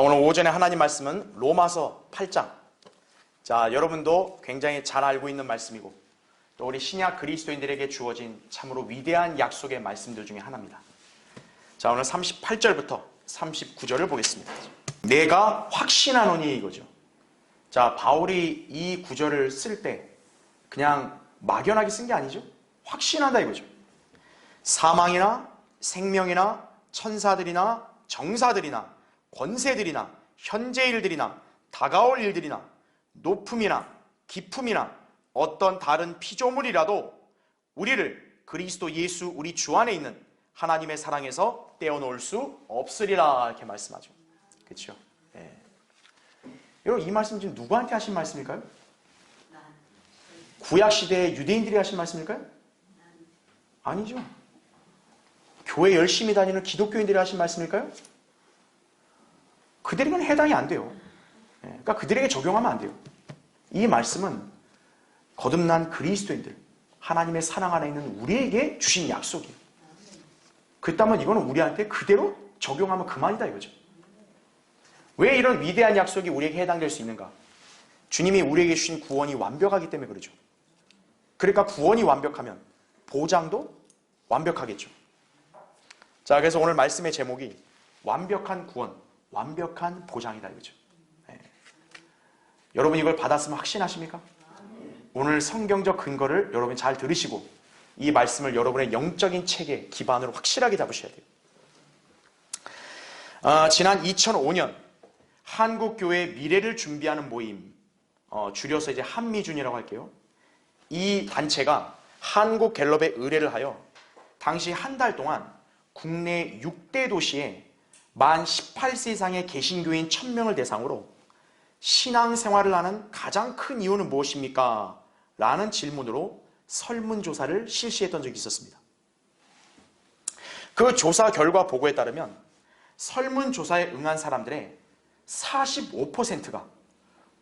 오늘 오전에 하나님 말씀은 로마서 8장. 자, 여러분도 굉장히 잘 알고 있는 말씀이고 또 우리 신약 그리스도인들에게 주어진 참으로 위대한 약속의 말씀들 중에 하나입니다. 자, 오늘 38절부터 39절을 보겠습니다. 내가 확신하노니 이거죠. 자, 바울이 이 구절을 쓸 때 그냥 막연하게 쓴 게 아니죠. 확신한다 이거죠. 사망이나 생명이나 천사들이나 정사들이나 권세들이나 현재 일들이나 다가올 일들이나 높음이나 깊음이나 어떤 다른 피조물이라도 우리를 그리스도 예수 우리 주 안에 있는 하나님의 사랑에서 떼어놓을 수 없으리라 이렇게 말씀하죠. 그렇죠? 예. 여러분 이 말씀 지금 누구한테 하신 말씀일까요? 구약시대의 유대인들이 하신 말씀일까요? 아니죠. 교회 열심히 다니는 기독교인들이 하신 말씀일까요? 그들에게는 해당이 안 돼요. 그러니까 그들에게 적용하면 안 돼요. 이 말씀은 거듭난 그리스도인들, 하나님의 사랑 안에 있는 우리에게 주신 약속이에요. 그렇다면 이거는 우리한테 그대로 적용하면 그만이다 이거죠. 왜 이런 위대한 약속이 우리에게 해당될 수 있는가? 주님이 우리에게 주신 구원이 완벽하기 때문에 그러죠. 그러니까 구원이 완벽하면 보장도 완벽하겠죠. 자, 그래서 오늘 말씀의 제목이 완벽한 구원, 완벽한 보장이다 이거죠. 네. 여러분 이걸 받았으면 확신하십니까? 오늘 성경적 근거를 여러분이 잘 들으시고 이 말씀을 여러분의 영적인 체계 기반으로 확실하게 잡으셔야 돼요. 지난 2005년 한국교회 미래를 준비하는 모임, 줄여서 이제 한미준이라고 할게요. 이 단체가 한국갤럽에 의뢰를 하여 당시 한 달 동안 국내 6대 도시에 만 18세 이상의 개신교인 1000명을 대상으로 신앙생활을 하는 가장 큰 이유는 무엇입니까? 라는 질문으로 설문조사를 실시했던 적이 있었습니다. 그 조사 결과 보고에 따르면 설문조사에 응한 사람들의 45%가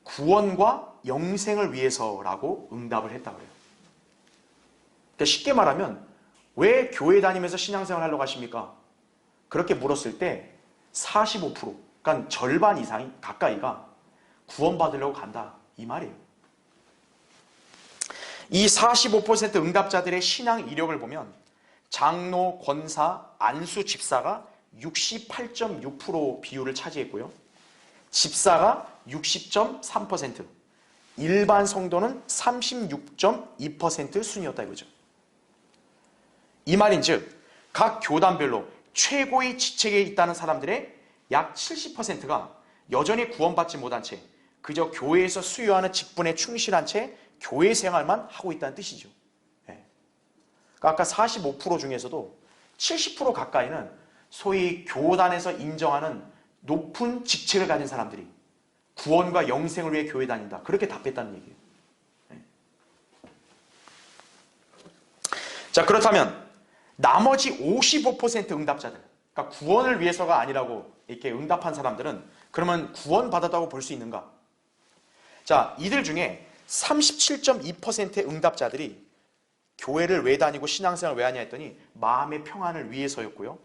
구원과 영생을 위해서라고 응답을 했다고 해요. 그러니까 쉽게 말하면 왜 교회 다니면서 신앙생활 하려고 하십니까? 그렇게 물었을 때 45%, 그러니까 절반 이상이 가까이가 구원받으려고 간다 이 말이에요. 이 45% 응답자들의 신앙 이력을 보면 장로, 권사, 안수 집사가 68.6% 비율을 차지했고요. 집사가 60.3%, 일반 성도는 36.2% 순이었다 이거죠. 이 말인즉 각 교단별로 최고의 지책에 있다는 사람들의 약 70%가 여전히 구원받지 못한 채 그저 교회에서 수요하는 직분에 충실한 채 교회 생활만 하고 있다는 뜻이죠. 네. 그러니까 아까 45% 중에서도 70% 가까이는 소위 교단에서 인정하는 높은 직책을 가진 사람들이 구원과 영생을 위해 교회 다닌다. 그렇게 답했다는 얘기예요. 네. 자, 그렇다면 나머지 55% 응답자들, 그러니까 구원을 위해서가 아니라고 이렇게 응답한 사람들은 그러면 구원받았다고 볼 수 있는가? 자, 이들 중에 37.2%의 응답자들이 교회를 왜 다니고 신앙생활을 왜 하냐 했더니 마음의 평안을 위해서였고요.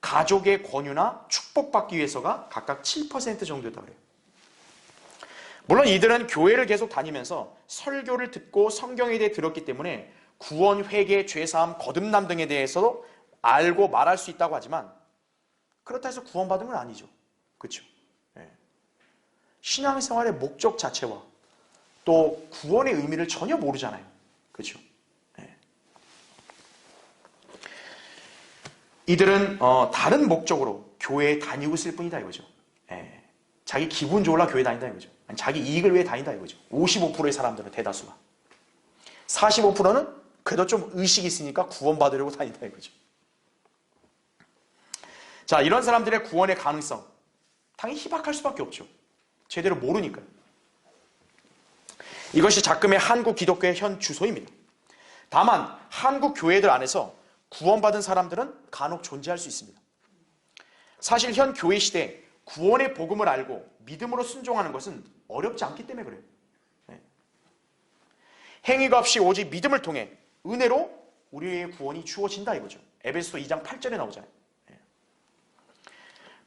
가족의 권유나 축복받기 위해서가 각각 7% 정도였다고 해요. 물론 이들은 교회를 계속 다니면서 설교를 듣고 성경에 대해 들었기 때문에 구원, 회개, 죄사함, 거듭남 등에 대해서도 알고 말할 수 있다고 하지만 그렇다 해서 구원받은 건 아니죠. 그렇죠? 네. 신앙생활의 목적 자체와 또 구원의 의미를 전혀 모르잖아요. 그렇죠? 네. 이들은 다른 목적으로 교회에 다니고 있을 뿐이다 이거죠. 네. 자기 기분 좋으려 교회 다닌다 이거죠. 아니, 자기 이익을 위해 다닌다 이거죠. 55%의 사람들은 대다수가. 45%는 그래도 좀 의식이 있으니까 구원받으려고 다닌다 이거죠. 자, 이런 사람들의 구원의 가능성 당연히 희박할 수밖에 없죠. 제대로 모르니까요. 이것이 작금의 한국 기독교의 현 주소입니다. 다만 한국 교회들 안에서 구원받은 사람들은 간혹 존재할 수 있습니다. 사실 현 교회 시대에 구원의 복음을 알고 믿음으로 순종하는 것은 어렵지 않기 때문에 그래요. 네. 행위가 없이 오직 믿음을 통해 은혜로 우리의 구원이 주어진다 이거죠. 에베소서 2장 8절에 나오잖아요.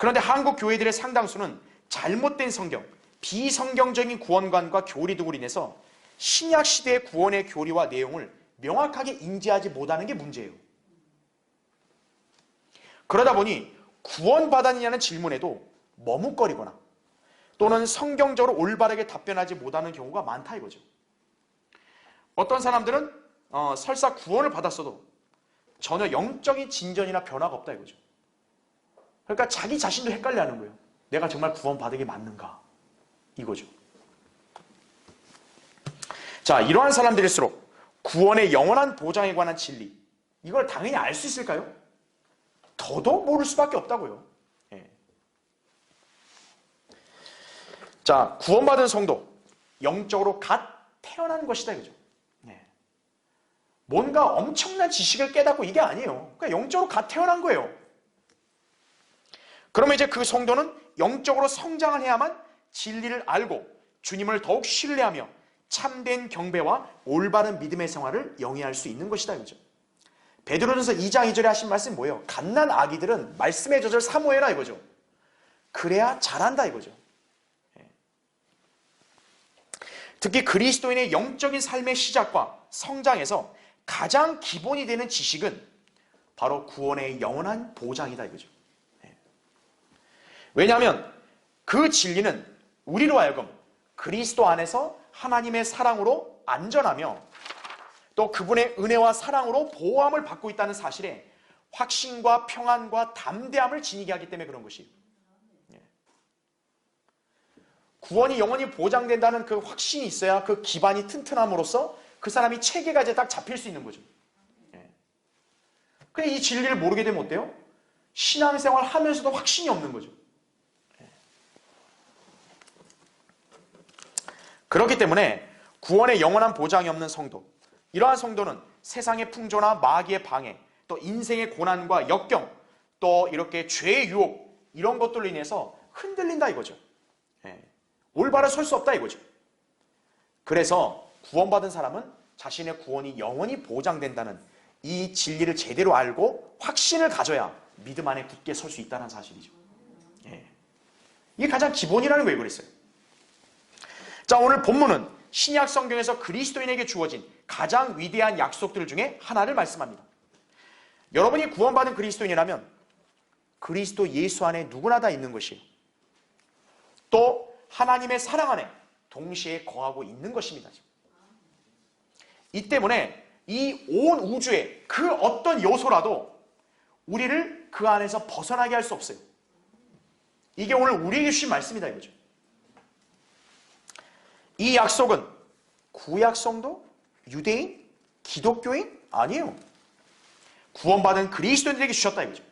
그런데 한국 교회들의 상당수는 잘못된 성경, 비성경적인 구원관과 교리 등으로 인해서 신약 시대의 구원의 교리와 내용을 명확하게 인지하지 못하는 게 문제예요. 그러다 보니 구원받았느냐는 질문에도 머뭇거리거나 또는 성경적으로 올바르게 답변하지 못하는 경우가 많다 이거죠. 어떤 사람들은 설사 구원을 받았어도 전혀 영적인 진전이나 변화가 없다 이거죠. 그러니까 자기 자신도 헷갈려하는 거예요. 내가 정말 구원받은 게 맞는가? 이거죠. 자, 이러한 사람들일수록 구원의 영원한 보장에 관한 진리, 이걸 당연히 알 수 있을까요? 더더욱 모를 수밖에 없다고요. 예. 자, 구원받은 성도, 영적으로 갓 태어난 것이다 이거죠. 예. 뭔가 엄청난 지식을 깨닫고 이게 아니에요. 그러니까 영적으로 갓 태어난 거예요. 그러면 이제 그 성도는 영적으로 성장을 해야만 진리를 알고 주님을 더욱 신뢰하며 참된 경배와 올바른 믿음의 생활을 영위할 수 있는 것이다 이거죠. 베드로전서 2장 2절에 하신 말씀이 뭐예요? 갓난 아기들은 말씀의 젖을 사모해라 이거죠. 그래야 잘한다 이거죠. 특히 그리스도인의 영적인 삶의 시작과 성장에서 가장 기본이 되는 지식은 바로 구원의 영원한 보장이다 이거죠. 왜냐하면 그 진리는 우리로 하여금 그리스도 안에서 하나님의 사랑으로 안전하며 또 그분의 은혜와 사랑으로 보호함을 받고 있다는 사실에 확신과 평안과 담대함을 지니게 하기 때문에 그런 것이에요. 구원이 영원히 보장된다는 그 확신이 있어야 그 기반이 튼튼함으로써 그 사람이 체계가 이제 딱 잡힐 수 있는 거죠. 근데 이 진리를 모르게 되면 어때요? 신앙생활 하면서도 확신이 없는 거죠. 그렇기 때문에 구원의 영원한 보장이 없는 성도, 이러한 성도는 세상의 풍조나 마귀의 방해, 또 인생의 고난과 역경, 또 이렇게 죄의 유혹, 이런 것들로 인해서 흔들린다 이거죠. 올바로 설 수 없다 이거죠. 그래서 구원받은 사람은 자신의 구원이 영원히 보장된다는 이 진리를 제대로 알고 확신을 가져야 믿음 안에 굳게 설 수 있다는 사실이죠. 이게 가장 기본이라는 거예요. 그랬어요. 자, 오늘 본문은 신약 성경에서 그리스도인에게 주어진 가장 위대한 약속들 중에 하나를 말씀합니다. 여러분이 구원받은 그리스도인이라면 그리스도 예수 안에 누구나 다 있는 것이에요. 또 하나님의 사랑 안에 동시에 거하고 있는 것입니다. 이 때문에 이 온 우주의 그 어떤 요소라도 우리를 그 안에서 벗어나게 할 수 없어요. 이게 오늘 우리에게 주신 말씀이다 이거죠. 이 약속은 구약 성도, 유대인, 기독교인 아니에요. 구원받은 그리스도인들에게 주셨다 이거죠.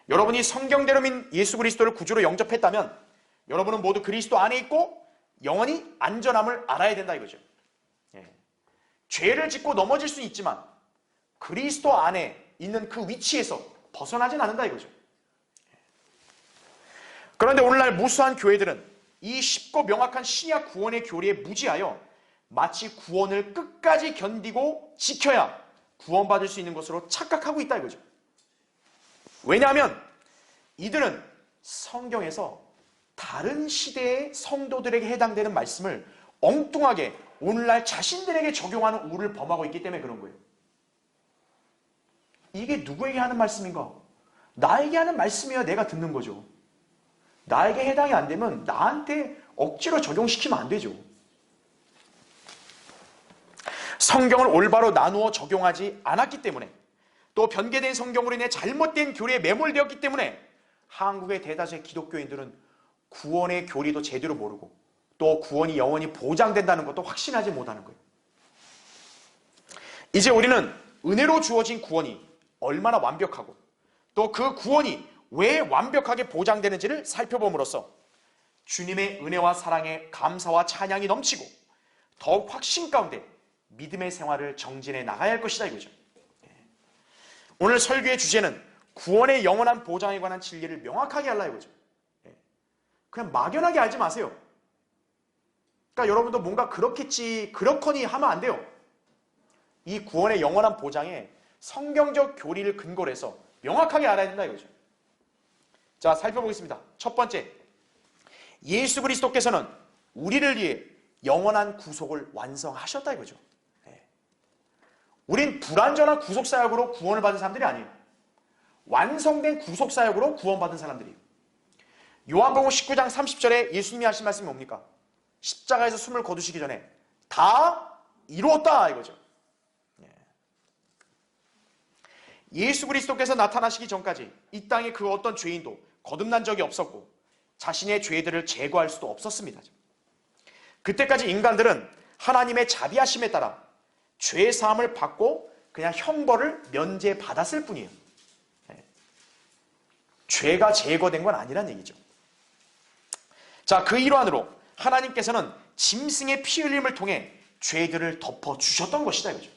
여러분이 성경대로 민 예수 그리스도를 구주로 영접했다면 여러분은 모두 그리스도 안에 있고 영원히 안전함을 알아야 된다 이거죠. 죄를 짓고 넘어질 수는 있지만 그리스도 안에 있는 그 위치에서 벗어나진 않는다 이거죠. 그런데 오늘날 무수한 교회들은 이 쉽고 명확한 신약 구원의 교리에 무지하여 마치 구원을 끝까지 견디고 지켜야 구원받을 수 있는 것으로 착각하고 있다 이거죠. 왜냐하면 이들은 성경에서 다른 시대의 성도들에게 해당되는 말씀을 엉뚱하게 오늘날 자신들에게 적용하는 우를 범하고 있기 때문에 그런 거예요. 이게 누구에게 하는 말씀인가? 나에게 하는 말씀이어야 내가 듣는 거죠. 나에게 해당이 안 되면 나한테 억지로 적용시키면 안 되죠. 성경을 올바로 나누어 적용하지 않았기 때문에 또 변개된 성경으로 인해 잘못된 교리에 매몰되었기 때문에 한국의 대다수의 기독교인들은 구원의 교리도 제대로 모르고 또 구원이 영원히 보장된다는 것도 확신하지 못하는 거예요. 이제 우리는 은혜로 주어진 구원이 얼마나 완벽하고 또 그 구원이 왜 완벽하게 보장되는지를 살펴봄으로써 주님의 은혜와 사랑에 감사와 찬양이 넘치고 더욱 확신 가운데 믿음의 생활을 정진해 나가야 할 것이다 이거죠. 오늘 설교의 주제는 구원의 영원한 보장에 관한 진리를 명확하게 알라 이거죠. 그냥 막연하게 알지 마세요. 그러니까 여러분도 뭔가 그렇겠지 그렇거니 하면 안 돼요. 이 구원의 영원한 보장에 성경적 교리를 근거로 해서 명확하게 알아야 된다 이거죠. 자, 살펴보겠습니다. 첫 번째, 예수 그리스도께서는 우리를 위해 영원한 구속을 완성하셨다 이거죠. 우린 불완전한 구속사역으로 구원을 받은 사람들이 아니에요. 완성된 구속사역으로 구원받은 사람들이에요. 요한복음 19장 30절에 예수님이 하신 말씀이 뭡니까? 십자가에서 숨을 거두시기 전에 다 이루었다 이거죠. 예수 그리스도께서 나타나시기 전까지 이 땅에 그 어떤 죄인도 거듭난 적이 없었고 자신의 죄들을 제거할 수도 없었습니다. 그때까지 인간들은 하나님의 자비하심에 따라 죄 사함을 받고 그냥 형벌을 면제받았을 뿐이에요. 죄가 제거된 건 아니란 얘기죠. 자, 그 일환으로 하나님께서는 짐승의 피 흘림을 통해 죄들을 덮어주셨던 것이다 이거죠.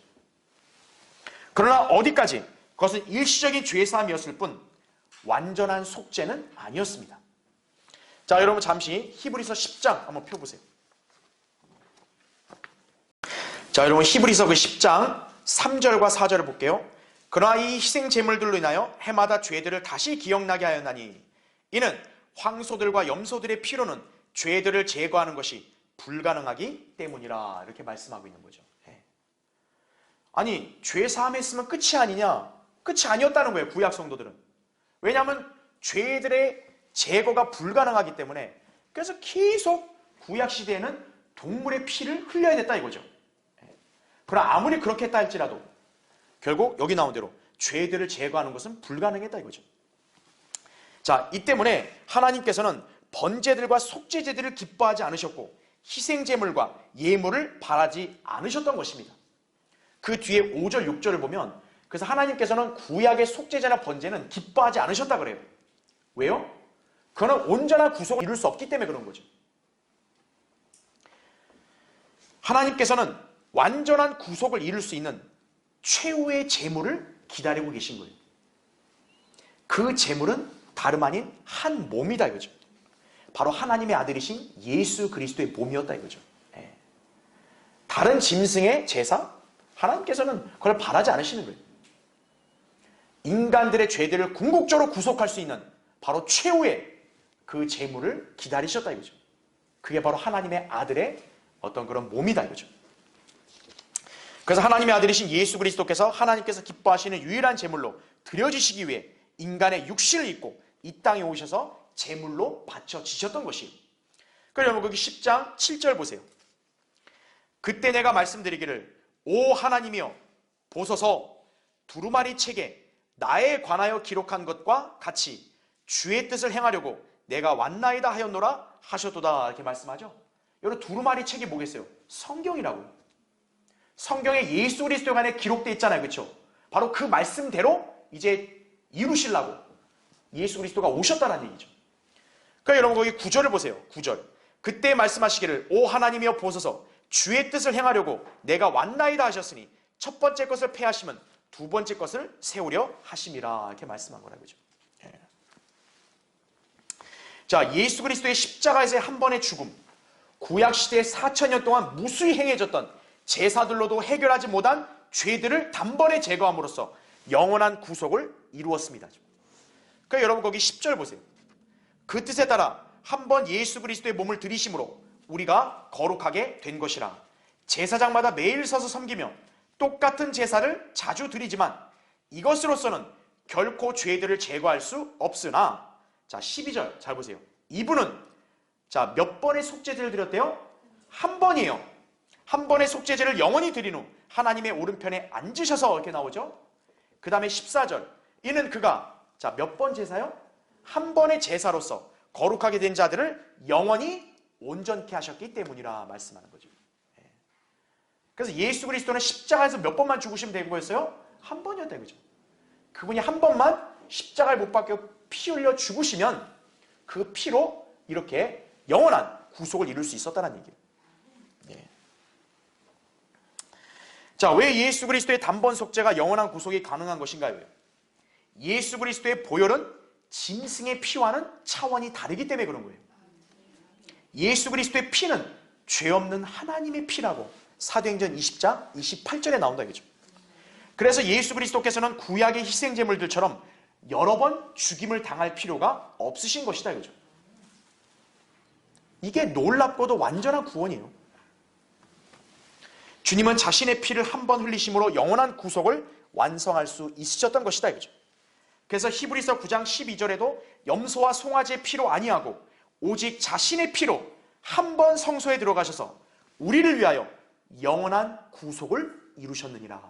그러나 어디까지? 그것은 일시적인 죄사함이었을 뿐 완전한 속죄는 아니었습니다. 자, 여러분 잠시 히브리서 10장 한번 펴보세요. 자, 여러분 히브리서 그 10장 3절과 4절을 볼게요. 그러나 이 희생 제물들로 인하여 해마다 죄들을 다시 기억나게 하였나니 이는 황소들과 염소들의 피로는 죄들을 제거하는 것이 불가능하기 때문이라 이렇게 말씀하고 있는 거죠. 아니, 죄 사함했으면 끝이 아니냐? 끝이 아니었다는 거예요, 구약 성도들은. 왜냐하면 죄들의 제거가 불가능하기 때문에. 그래서 계속 구약 시대에는 동물의 피를 흘려야 됐다 이거죠. 그러나 아무리 그렇게 했다 할지라도 결국 여기 나온 대로 죄들을 제거하는 것은 불가능했다 이거죠. 자, 이 때문에 하나님께서는 번제들과 속죄제들을 기뻐하지 않으셨고 희생제물과 예물을 바라지 않으셨던 것입니다. 그 뒤에 5절, 6절을 보면 그래서 하나님께서는 구약의 속죄제나 번제는 기뻐하지 않으셨다 그래요. 왜요? 그거는 온전한 구속을 이룰 수 없기 때문에 그런 거죠. 하나님께서는 완전한 구속을 이룰 수 있는 최후의 제물을 기다리고 계신 거예요. 그 제물은 다름 아닌 한 몸이다 이거죠. 바로 하나님의 아들이신 예수 그리스도의 몸이었다 이거죠. 다른 짐승의 제사? 하나님께서는 그걸 바라지 않으시는 거예요. 인간들의 죄들을 궁극적으로 구속할 수 있는 바로 최후의 그 제물을 기다리셨다 이거죠. 그게 바로 하나님의 아들의 어떤 그런 몸이다 이거죠. 그래서 하나님의 아들이신 예수 그리스도께서 하나님께서 기뻐하시는 유일한 제물로 드려지시기 위해 인간의 육신을 입고 이 땅에 오셔서 제물로 바쳐지셨던 것이에요. 그러면 거기 10장 7절 보세요. 그때 내가 말씀드리기를 오 하나님이여 보소서 두루마리 책에 나에 관하여 기록한 것과 같이 주의 뜻을 행하려고 내가 왔나이다 하였노라 하셨도다 이렇게 말씀하죠. 여러분 두루마리 책이 뭐겠어요? 성경이라고요. 성경에 예수 그리스도에 관해 기록되어 있잖아요. 그렇죠? 바로 그 말씀대로 이제 이루시려고 예수 그리스도가 오셨다는 얘기죠. 그러니까 여러분 거기 9절을 보세요. 9절. 그때 말씀하시기를 오 하나님이여 보소서 주의 뜻을 행하려고 내가 왔나이다 하셨으니 첫 번째 것을 폐하시면 두 번째 것을 세우려 하심이라 이렇게 말씀한 거라고 그죠. 자, 예수 그리스도의 십자가에서의 한 번의 죽음, 구약 시대에 4000년 동안 무수히 행해졌던 제사들로도 해결하지 못한 죄들을 단번에 제거함으로써 영원한 구속을 이루었습니다. 그러니까 여러분 거기 10절 보세요. 그 뜻에 따라 한 번 예수 그리스도의 몸을 들이심으로 우리가 거룩하게 된 것이라. 제사장마다 매일 서서 섬기며 똑같은 제사를 자주 드리지만 이것으로서는 결코 죄들을 제거할 수 없으나 자 12절 잘 보세요. 이분은 자 몇 번의 속죄제를 드렸대요? 한 번이에요. 한 번의 속죄제를 영원히 드린 후 하나님의 오른편에 앉으셔서 이렇게 나오죠. 그 다음에 14절 이는 그가 자 몇 번 제사요? 한 번의 제사로서 거룩하게 된 자들을 영원히 온전케 하셨기 때문이라 말씀하는 거죠. 그래서 예수 그리스도는 십자가에서 몇 번만 죽으시면 된 거였어요? 한 번이었다 이거죠. 그분이 한 번만 십자가에 못 박혀 피 흘려 죽으시면 그 피로 이렇게 영원한 구속을 이룰 수 있었다는 얘기예요. 자, 왜 예수 그리스도의 단번 속죄가 영원한 구속이 가능한 것인가요? 예수 그리스도의 보혈은 짐승의 피와는 차원이 다르기 때문에 그런 거예요. 예수 그리스도의 피는 죄 없는 하나님의 피라고 사도행전 20장 28절에 나온다 이거죠. 그래서 예수 그리스도께서는 구약의 희생제물들처럼 여러 번 죽임을 당할 필요가 없으신 것이다 이거죠. 이게 놀랍고도 완전한 구원이에요. 주님은 자신의 피를 한 번 흘리심으로 영원한 구속을 완성할 수 있으셨던 것이다 이거죠. 그래서 히브리서 9장 12절에도 염소와 송아지의 피로 아니하고 오직 자신의 피로 한 번 성소에 들어가셔서 우리를 위하여 영원한 구속을 이루셨느니라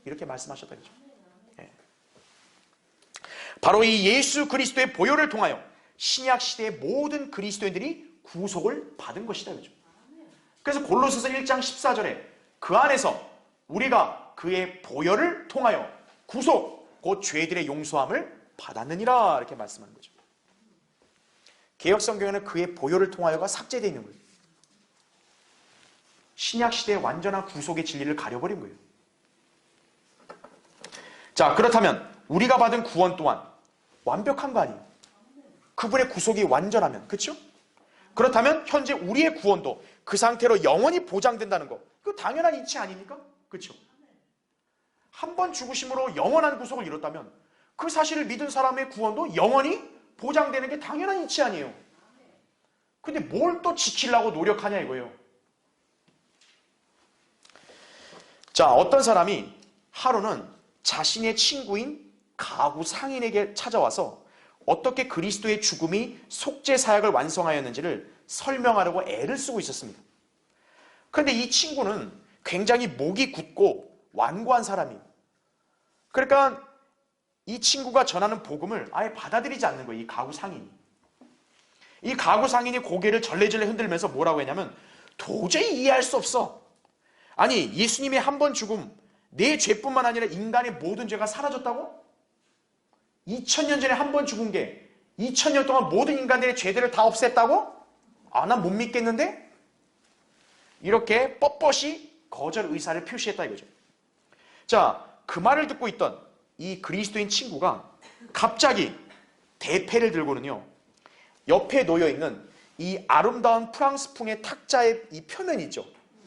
이렇게 말씀하셨다 이거죠. 예. 바로 이 예수 그리스도의 보혈을 통하여 신약 시대의 모든 그리스도인들이 구속을 받은 것이다 이거죠. 그래서 골로새서 1장 14절에 그 안에서 우리가 그의 보혈을 통하여 구속 곧 죄들의 용서함을 받았느니라 이렇게 말씀하는 거죠. 개역성경에는 그의 보혈을 통하여가 삭제되어 있는 거예요. 신약시대의 완전한 구속의 진리를 가려버린 거예요. 자, 그렇다면 우리가 받은 구원 또한 완벽한 거 아니에요? 그분의 구속이 완전하면, 그렇죠? 그렇다면 현재 우리의 구원도 그 상태로 영원히 보장된다는 거, 그거 당연한 이치 아닙니까? 그렇죠? 한 번 죽으심으로 영원한 구속을 이뤘다면 그 사실을 믿은 사람의 구원도 영원히 보장되는 게 당연한 이치 아니에요. 근데 뭘 또 지키려고 노력하냐 이거예요. 자, 어떤 사람이 하루는 자신의 친구인 가구 상인에게 찾아와서 어떻게 그리스도의 죽음이 속죄 사역을 완성하였는지를 설명하려고 애를 쓰고 있었습니다. 그런데 이 친구는 굉장히 목이 굳고 완고한 사람이에요. 그러니까 이 친구가 전하는 복음을 아예 받아들이지 않는 거예요. 이 가구 상인이. 이 가구 상인이 고개를 절레절레 흔들면서 뭐라고 했냐면 도저히 이해할 수 없어. 아니 예수님의 한 번 죽음, 내 죄뿐만 아니라 인간의 모든 죄가 사라졌다고? 2000년 전에 한 번 죽은 게 2000년 동안 모든 인간들의 죄들을 다 없앴다고? 아, 난 못 믿겠는데? 이렇게 뻣뻣이 거절 의사를 표시했다 이거죠. 자, 그 말을 듣고 있던 이 그리스도인 친구가 갑자기 대패를 들고는요, 옆에 놓여있는 이 아름다운 프랑스풍의 탁자의 이 표면 있죠.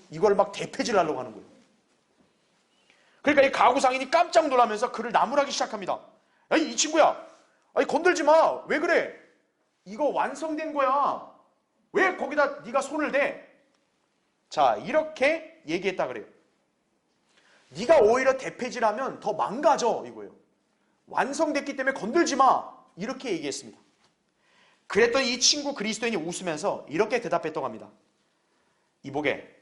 이걸 막 대패질 하려고 하는 거예요. 그러니까 이 가구 상인이 깜짝 놀라면서 그를 나무라기 시작합니다. 야, 이 친구야, 아니 건들지 마. 왜 그래? 이거 완성된 거야. 왜 거기다 네가 손을 대? 자, 이렇게 얘기했다 그래요. 네가 오히려 대패질하면 더 망가져 이거예요. 완성됐기 때문에 건들지 마. 이렇게 얘기했습니다. 그랬더니 이 친구 그리스도인이 웃으면서 이렇게 대답했다고 합니다. 이보게,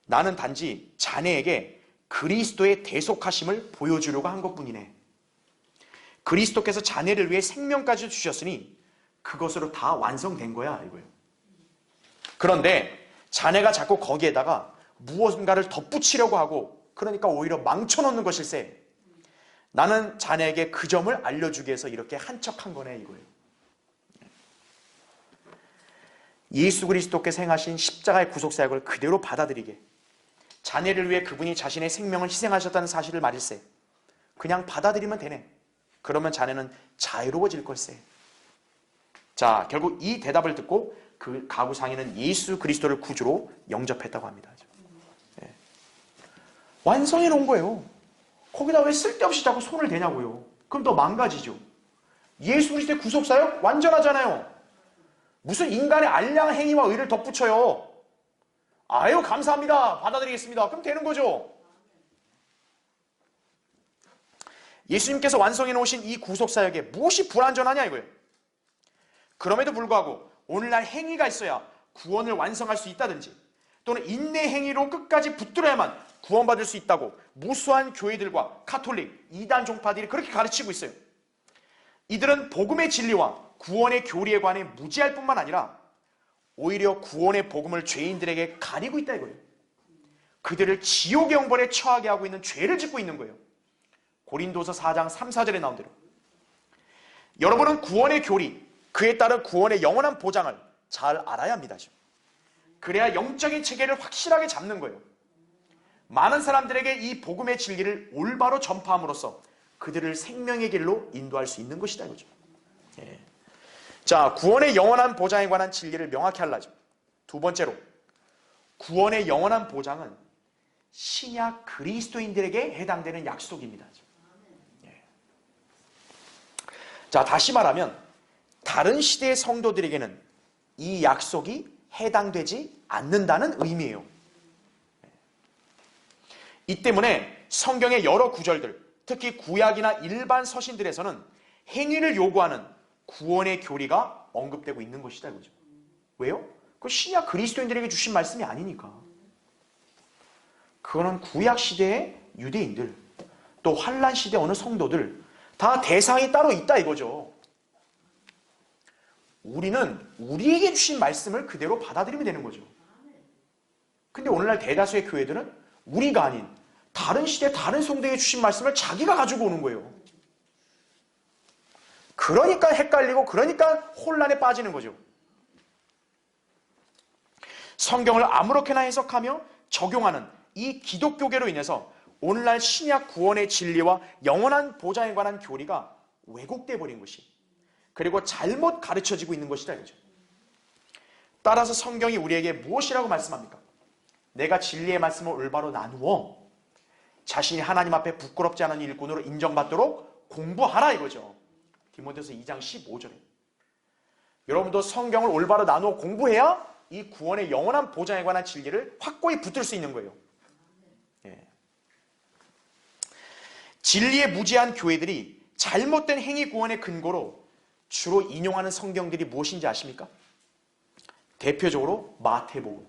나는 단지 자네에게 그리스도의 대속하심을 보여주려고 한 것뿐이네. 그리스도께서 자네를 위해 생명까지 주셨으니 그것으로 다 완성된 거야 이거예요. 그런데 자네가 자꾸 거기에다가 무언가를 덧붙이려고 하고 그러니까 오히려 망쳐놓는 것일세. 나는 자네에게 그 점을 알려주기 위해서 이렇게 한 척한 거네 이거예요. 예수 그리스도께서 행하신 십자가의 구속사역을 그대로 받아들이게, 자네를 위해 그분이 자신의 생명을 희생하셨다는 사실을 말일세. 그냥 받아들이면 되네. 그러면 자네는 자유로워질 걸세. 자, 결국 이 대답을 듣고 그 가구 상인은 예수 그리스도를 구주로 영접했다고 합니다. 네. 완성해 놓은 거예요. 거기다 왜 쓸데없이 자꾸 손을 대냐고요. 그럼 더 망가지죠. 예수 그리스도의 구속사역 완전하잖아요. 무슨 인간의 알량 행위와 의를 덧붙여요. 아유 감사합니다. 받아들이겠습니다. 그럼 되는 거죠. 예수님께서 완성해 놓으신 이 구속사역에 무엇이 불완전하냐 이거예요. 그럼에도 불구하고 오늘날 행위가 있어야 구원을 완성할 수 있다든지 또는 인내 행위로 끝까지 붙들어야만 구원받을 수 있다고 무수한 교회들과 카톨릭, 이단 종파들이 그렇게 가르치고 있어요. 이들은 복음의 진리와 구원의 교리에 관해 무지할 뿐만 아니라 오히려 구원의 복음을 죄인들에게 가리고 있다 이거예요. 그들을 지옥의 형벌에 처하게 하고 있는 죄를 짓고 있는 거예요. 고린도서 4장 3, 4절에 나온 대로. 여러분은 구원의 교리, 그에 따른 구원의 영원한 보장을 잘 알아야 합니다. 그래야 영적인 체계를 확실하게 잡는 거예요. 많은 사람들에게 이 복음의 진리를 올바로 전파함으로써 그들을 생명의 길로 인도할 수 있는 것이다 이거죠. 예. 자, 구원의 영원한 보장에 관한 진리를 명확히 하려죠. 두 번째로, 구원의 영원한 보장은 신약 그리스도인들에게 해당되는 약속입니다. 예. 자, 다시 말하면 다른 시대의 성도들에게는 이 약속이 해당되지 않는다는 의미예요. 이 때문에 성경의 여러 구절들, 특히 구약이나 일반 서신들에서는 행위를 요구하는 구원의 교리가 언급되고 있는 것이다, 그죠? 왜요? 그 신약 그리스도인들에게 주신 말씀이 아니니까. 그거는 구약 시대의 유대인들, 또 환란 시대 어느 성도들 다 대상이 따로 있다 이거죠. 우리는 우리에게 주신 말씀을 그대로 받아들이면 되는 거죠. 근데 오늘날 대다수의 교회들은 우리가 아닌 다른 시대 다른 성도에게 주신 말씀을 자기가 가지고 오는 거예요. 그러니까 헷갈리고 그러니까 혼란에 빠지는 거죠. 성경을 아무렇게나 해석하며 적용하는 이 기독교계로 인해서 오늘날 신약 구원의 진리와 영원한 보장에 관한 교리가 왜곡되어 버린 것이, 그리고 잘못 가르쳐지고 있는 것이다 이거죠. 따라서 성경이 우리에게 무엇이라고 말씀합니까? 내가 진리의 말씀을 올바로 나누어 자신이 하나님 앞에 부끄럽지 않은 일꾼으로 인정받도록 공부하라 이거죠. 디모데서 2장 15절에. 여러분도 성경을 올바로 나누어 공부해야 이 구원의 영원한 보장에 관한 진리를 확고히 붙들 수 있는 거예요. 예. 진리에 무지한 교회들이 잘못된 행위 구원의 근거로 주로 인용하는 성경들이 무엇인지 아십니까? 대표적으로 마태복음,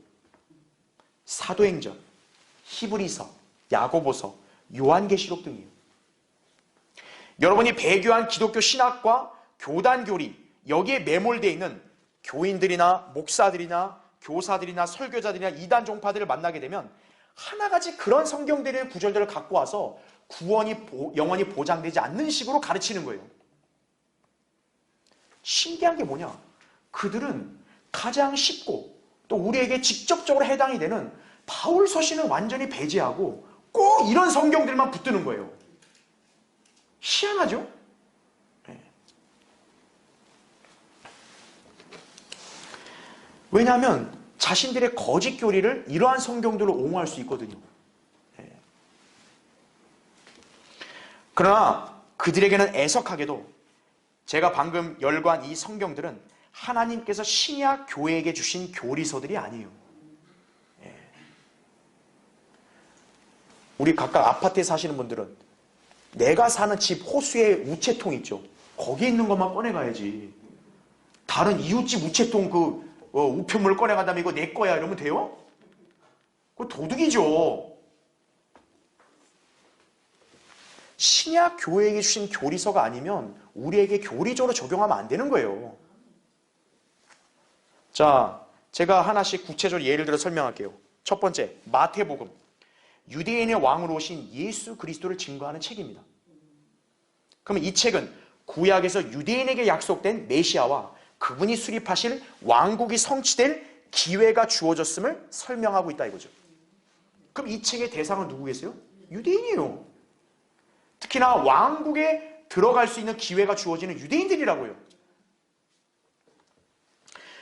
사도행전, 히브리서, 야고보서, 요한계시록 등이에요. 여러분이 배교한 기독교 신학과 교단 교리, 여기에 매몰되어 있는 교인들이나 목사들이나 교사들이나 설교자들이나 이단 종파들을 만나게 되면 하나같이 그런 성경들의 구절들을 갖고 와서 구원이 영원히 보장되지 않는 식으로 가르치는 거예요. 신기한 게 뭐냐? 그들은 가장 쉽고 또 우리에게 직접적으로 해당이 되는 바울 서신은 완전히 배제하고 꼭 이런 성경들만 붙드는 거예요. 희한하죠? 네. 왜냐하면 자신들의 거짓 교리를 이러한 성경들로 옹호할 수 있거든요. 네. 그러나 그들에게는 애석하게도 제가 방금 열거한 이 성경들은 하나님께서 신약 교회에게 주신 교리서들이 아니에요. 네. 우리 각각 아파트에 사시는 분들은 내가 사는 집 호수에 우체통 있죠. 거기에 있는 것만 꺼내가야지. 다른 이웃집 우체통 우편물을 꺼내간다면 이거 내 거야 이러면 돼요? 그거 도둑이죠. 신약 교회에게 주신 교리서가 아니면 우리에게 교리적으로 적용하면 안 되는 거예요. 자, 제가 하나씩 구체적으로 예를 들어 설명할게요. 첫 번째, 마태복음. 유대인의 왕으로 오신 예수 그리스도를 증거하는 책입니다. 그러면 이 책은 구약에서 유대인에게 약속된 메시아와 그분이 수립하실 왕국이 성취될 기회가 주어졌음을 설명하고 있다 이거죠. 그럼 이 책의 대상은 누구겠어요? 유대인이에요. 특히나 왕국에 들어갈 수 있는 기회가 주어지는 유대인들이라고요.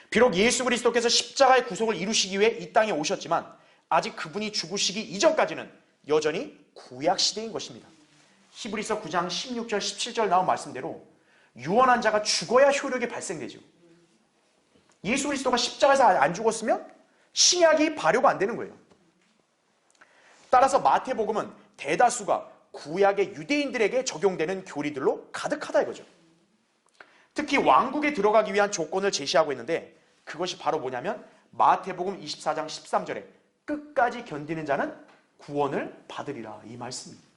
비록 예수 그리스도께서 십자가의 구속을 이루시기 위해 이 땅에 오셨지만 아직 그분이 죽으시기 이전까지는 여전히 구약시대인 것입니다. 히브리서 9장 16절 17절 나온 말씀대로 유언한 자가 죽어야 효력이 발생되죠. 예수 그리스도가 십자가에서 안 죽었으면 신약이 발효가 안 되는 거예요. 따라서 마태복음은 대다수가 구약의 유대인들에게 적용되는 교리들로 가득하다 이거죠. 특히 왕국에 들어가기 위한 조건을 제시하고 있는데 그것이 바로 뭐냐면 마태복음 24장 13절에 끝까지 견디는 자는 구원을 받으리라 이 말씀입니다.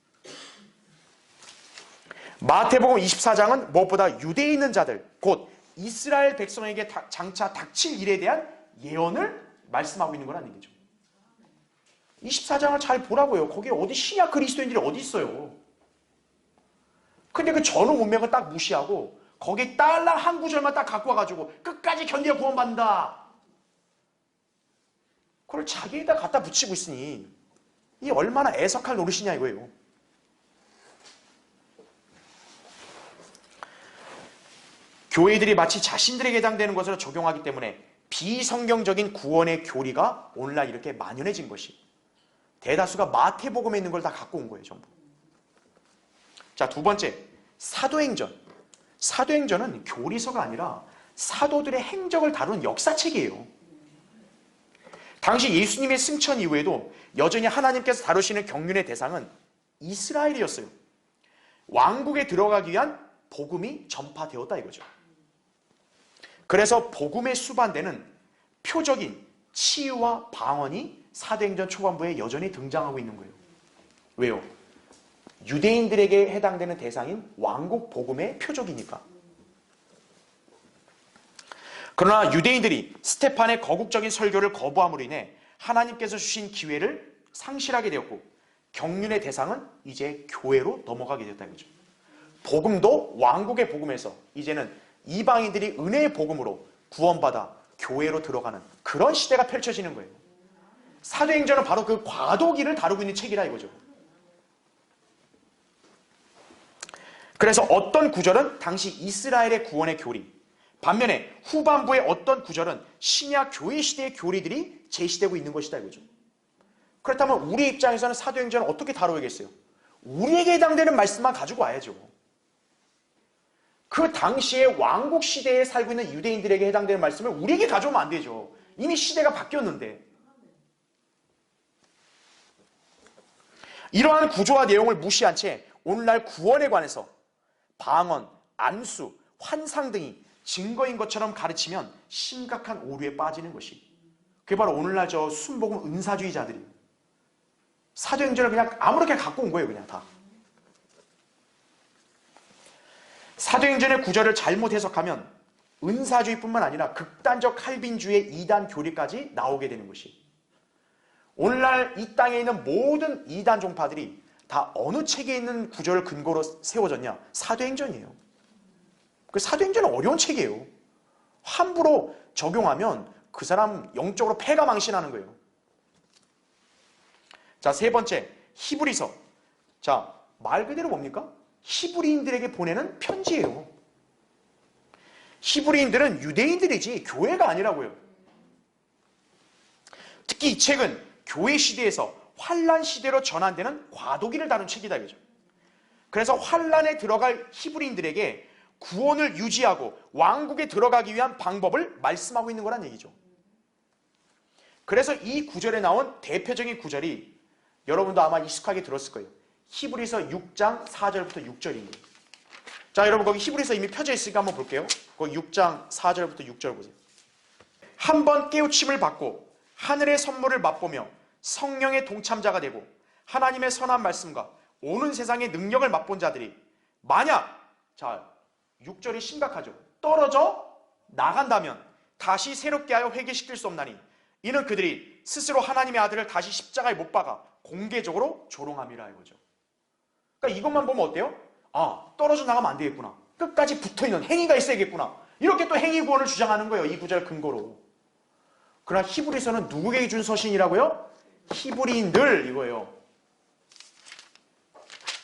마태복음 24장은 무엇보다 유대에 있는 자들 곧 이스라엘 백성에게 장차 닥칠 일에 대한 예언을 말씀하고 있는 거라는 얘기죠. 24장을 잘 보라고요. 거기에 어디 신약 그리스도인들이 어디 있어요. 근데 그 전후 문맥을 딱 무시하고 거기 딸랑 한 구절만 딱 갖고 와가지고 끝까지 견뎌야 구원받는다. 그걸 자기에다 갖다 붙이고 있으니 이 얼마나 애석할 노릇이냐 이거예요. 교회들이 마치 자신들에게 해당되는 것으로 적용하기 때문에 비성경적인 구원의 교리가 오늘날 이렇게 만연해진 것이 대다수가 마태복음에 있는 걸 다 갖고 온 거예요. 전부. 자, 두 번째, 사도행전. 사도행전은 교리서가 아니라 사도들의 행적을 다루는 역사책이에요. 당시 예수님의 승천 이후에도 여전히 하나님께서 다루시는 경륜의 대상은 이스라엘이었어요. 왕국에 들어가기 위한 복음이 전파되었다 이거죠. 그래서 복음의 수반되는 표적인 치유와 방언이 사도행전 초반부에 여전히 등장하고 있는 거예요. 왜요? 유대인들에게 해당되는 대상인 왕국 복음의 표적이니까. 그러나 유대인들이 스테판의 거국적인 설교를 거부함으로 인해 하나님께서 주신 기회를 상실하게 되었고 경륜의 대상은 이제 교회로 넘어가게 됐다 이거죠. 복음도 왕국의 복음에서 이제는 이방인들이 은혜의 복음으로 구원받아 교회로 들어가는 그런 시대가 펼쳐지는 거예요. 사도행전은 바로 그 과도기를 다루고 있는 책이라 이거죠. 그래서 어떤 구절은 당시 이스라엘의 구원의 교리, 반면에 후반부의 어떤 구절은 신약 교회 시대의 교리들이 제시되고 있는 것이다 이거죠. 그렇다면 우리 입장에서는 사도행전을 어떻게 다뤄야겠어요? 우리에게 해당되는 말씀만 가지고 와야죠. 그 당시에 왕국 시대에 살고 있는 유대인들에게 해당되는 말씀을 우리에게 가져오면 안 되죠. 이미 시대가 바뀌었는데. 이러한 구조와 내용을 무시한 채 오늘날 구원에 관해서 방언, 안수, 환상 등이 증거인 것처럼 가르치면 심각한 오류에 빠지는 것이, 그게 바로 오늘날 저 순복음 은사주의자들이 사도행전을 그냥 아무렇게 갖고 온 거예요. 그냥 다. 사도행전의 구절을 잘못 해석하면 은사주의뿐만 아니라 극단적 칼빈주의 이단 교리까지 나오게 되는 것이, 오늘날 이 땅에 있는 모든 이단 종파들이 다 어느 책에 있는 구절을 근거로 세워졌냐? 사도행전이에요. 그 사도행전은 어려운 책이에요. 함부로 적용하면 그 사람 영적으로 패가 망신하는 거예요. 자, 세 번째, 히브리서. 자, 말 그대로 뭡니까? 히브리인들에게 보내는 편지예요. 히브리인들은 유대인들이지 교회가 아니라고요. 특히 이 책은 교회 시대에서 환란 시대로 전환되는 과도기를 다룬 책이다 이거죠. 그래서 환란에 들어갈 히브리인들에게 구원을 유지하고 왕국에 들어가기 위한 방법을 말씀하고 있는 거란 얘기죠. 그래서 이 구절에 나온 대표적인 구절이 여러분도 아마 익숙하게 들었을 거예요. 히브리서 6장 4절부터 6절입니다. 자, 여러분 거기 히브리서 이미 펴져 있으니까 한번 볼게요. 거기 6장 4절부터 6절 보세요. 한번 깨우침을 받고 하늘의 선물을 맛보며 성령의 동참자가 되고 하나님의 선한 말씀과 오는 세상의 능력을 맛본 자들이 만약, 자, 6절이 심각하죠. 떨어져 나간다면 다시 새롭게 하여 회개시킬 수 없나니 이는 그들이 스스로 하나님의 아들을 다시 십자가에 못 박아 공개적으로 조롱함이라 이거죠. 그러니까 이것만 보면 어때요? 아, 떨어져 나가면 안 되겠구나. 끝까지 붙어있는 행위가 있어야겠구나. 이렇게 또 행위 구원을 주장하는 거예요. 이 구절 근거로. 그러나 히브리서는 누구에게 준 서신이라고요? 히브리인들 이거예요.